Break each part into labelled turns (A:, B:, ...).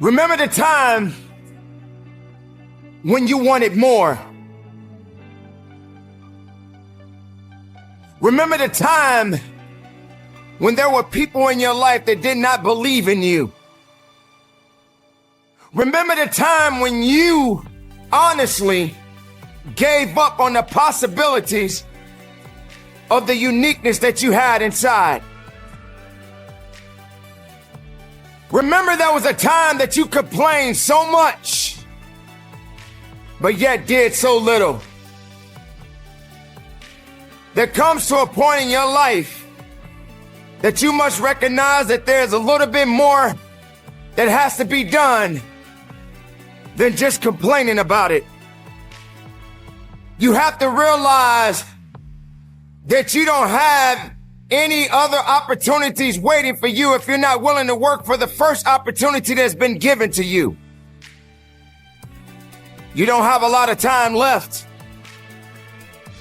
A: Remember the time when you wanted more. Remember the time when there were people in your life that did not believe in you. Remember the time when you honestly gave up on the possibilities of the uniqueness that you had inside. Remember there was a time that you complained so much, but yet did so little. There comes to a point in your life that you must recognize that there's a little bit more that has to be done than just complaining about it. You have to realize that you don't have any other opportunities waiting for you if you're not willing to work for the first opportunity that's been given to you. You don't have a lot of time left,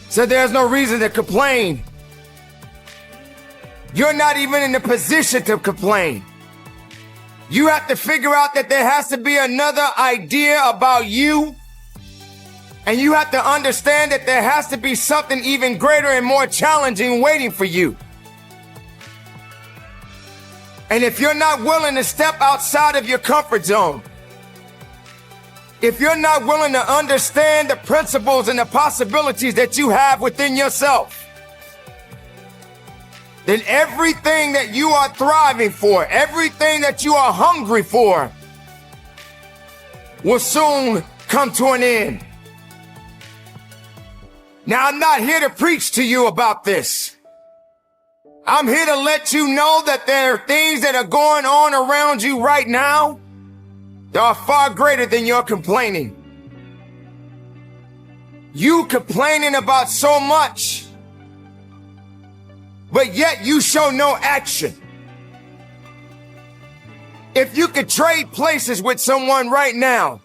A: so there's no reason to complain. You're not even in the position to complain. You have to figure out that there has to be another idea about you. And you have to understand that there has to be something even greater and more challenging waiting for you. And if you're not willing to step outside of your comfort zone, if you're not willing to understand the principles and the possibilities that you have within yourself, then everything that you are thriving for, everything that you are hungry for, will soon come to an end. Now, I'm not here to preach to you about this. I'm here to let you know that there are things that are going on around you right now that are far greater than your complaining. You complaining about so much, but yet you show no action. If you could trade places with someone right now,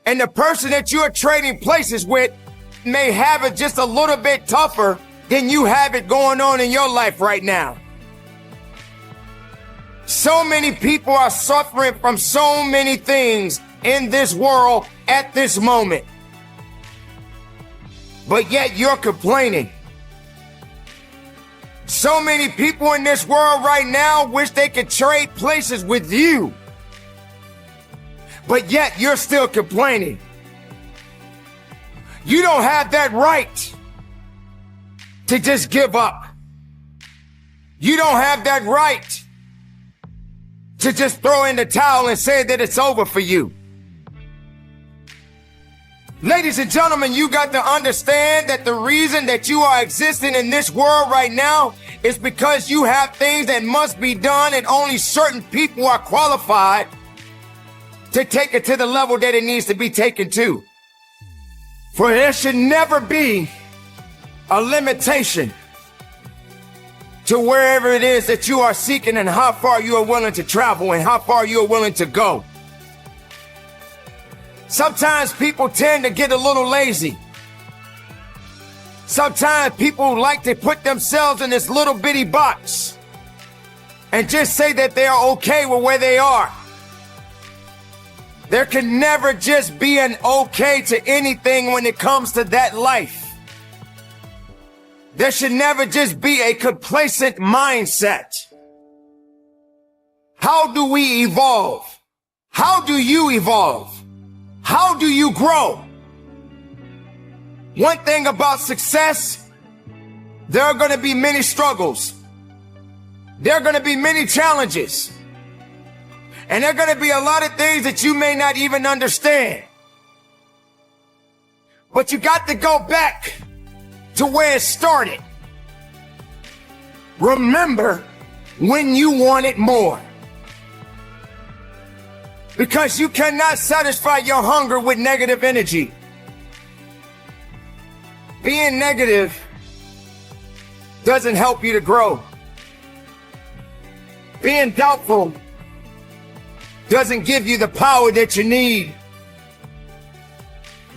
A: and the person that you're trading places with may have it just a little bit tougher than you have it going on in your life right now. So many people are suffering from so many things in this world at this moment, but yet you're complaining. So many people in this world right now wish they could trade places with you, but yet you're still complaining. You don't have that right to just give up. You don't have that right to just throw in the towel and say that it's over for you. Ladies and gentlemen, you got to understand that the reason that you are existing in this world right now is because you have things that must be done, and only certain people are qualified to take it to the level that it needs to be taken to. For there should never be a limitation to wherever it is that you are seeking and how far you are willing to travel and how far you are willing to go. Sometimes people tend to get a little lazy. Sometimes people like to put themselves in this little bitty box and just say that they are okay with where they are. There can never just be an okay to anything when it comes to that life. There should never just be a complacent mindset. How do we evolve? How do you evolve? How do you grow? One thing about success, there are going to be many struggles. There are going to be many challenges. And there are going to be a lot of things that you may not even understand. But you got to go back to where it started. Remember when you wanted more. Because you cannot satisfy your hunger with negative energy. Being negative doesn't help you to grow. Being doubtful doesn't give you the power that you need.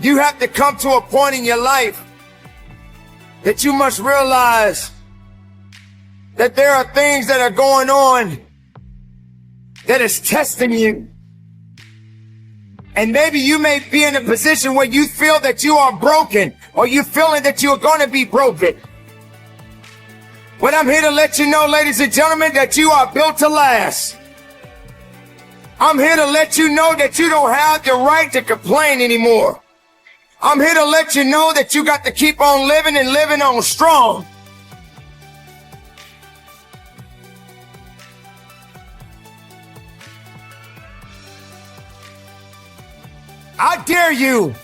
A: You have to come to a point in your life that you must realize that there are things that are going on that is testing you And maybe you may be in a position where you feel that you are broken, or you're feeling that you're going to be broken. But I'm here to let you know, ladies and gentlemen, that you are built to last. I'm here to let you know that you don't have the right to complain anymore. I'm here to let you know that you got to keep on living and living on strong. I dare you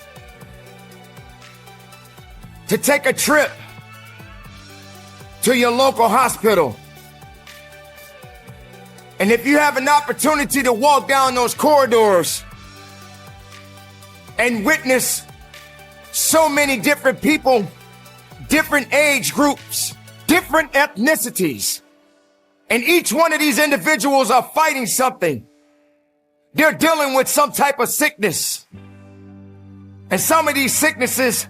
A: to take a trip to your local hospital. And if you have an opportunity to walk down those corridors and witness so many different people, different age groups, different ethnicities, and each one of these individuals are fighting something. They're dealing with some type of sickness. And some of these sicknesses,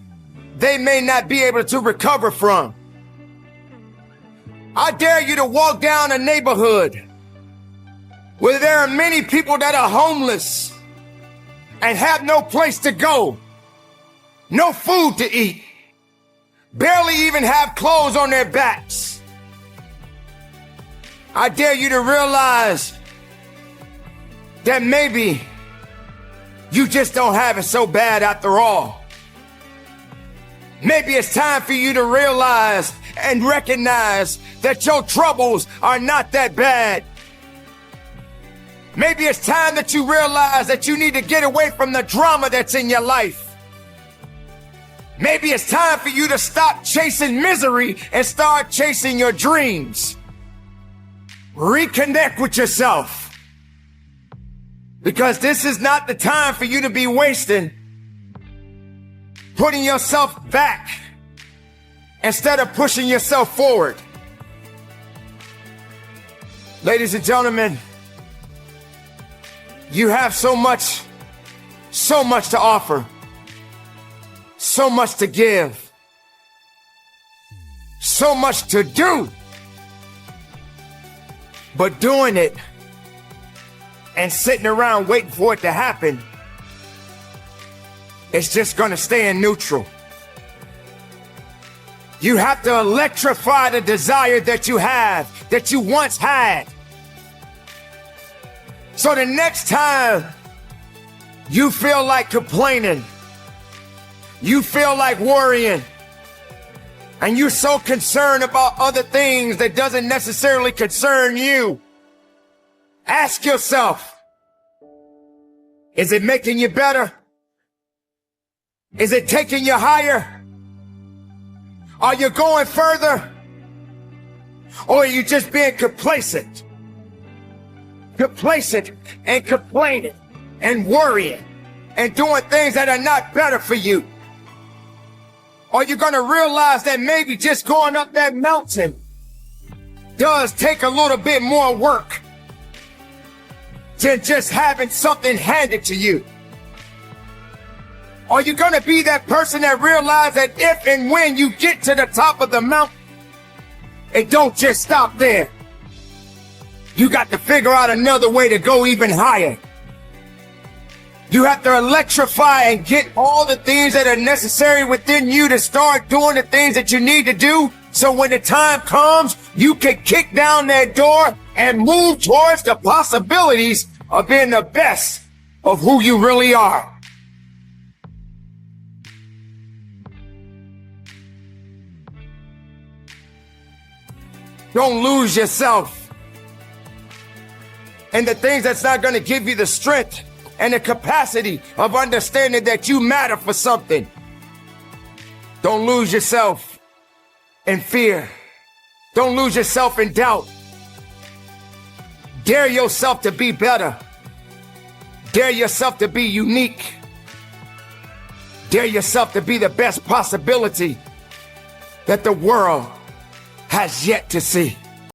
A: they may not be able to recover from. I dare you to walk down a neighborhood where there are many people that are homeless and have no place to go, no food to eat, barely even have clothes on their backs. I dare you to realize that maybe you just don't have it so bad after all. Maybe it's time for you to realize and recognize that your troubles are not that bad. Maybe it's time that you realize that you need to get away from the drama that's in your life. Maybe it's time for you to stop chasing misery and start chasing your dreams. Reconnect with yourself. Because this is not the time for you to be wasting, putting yourself back instead of pushing yourself forward. Ladies and gentlemen, you have so much to offer, so much to give, so much to do. But doing it and sitting around waiting for it to happen, it's just gonna stay in neutral. You have to electrify the desire that you have, that you once had. So the next time you feel like complaining, you feel like worrying, and you're so concerned about other things that doesn't necessarily concern you, ask yourself, is it making you better? Is it taking you higher? Are you going further? Or are you just being complacent? Complacent and complaining and worrying and doing things that are not better for you? Are you going to realize that maybe just going up that mountain does take a little bit more work than just having something handed to you? Are you going to be that person that realizes that if and when you get to the top of the mountain, it don't just stop there? You got to figure out another way to go even higher. You have to electrify and get all the things that are necessary within you to start doing the things that you need to do. So when the time comes, you can kick down that door and move towards the possibilities of being the best of who you really are. Don't lose yourself in the things that's not going to give you the strength and the capacity of understanding that you matter for something. Don't lose yourself in fear. Don't lose yourself in doubt. Dare yourself to be better. Dare yourself to be unique. Dare yourself to be the best possibility that the world has yet to see.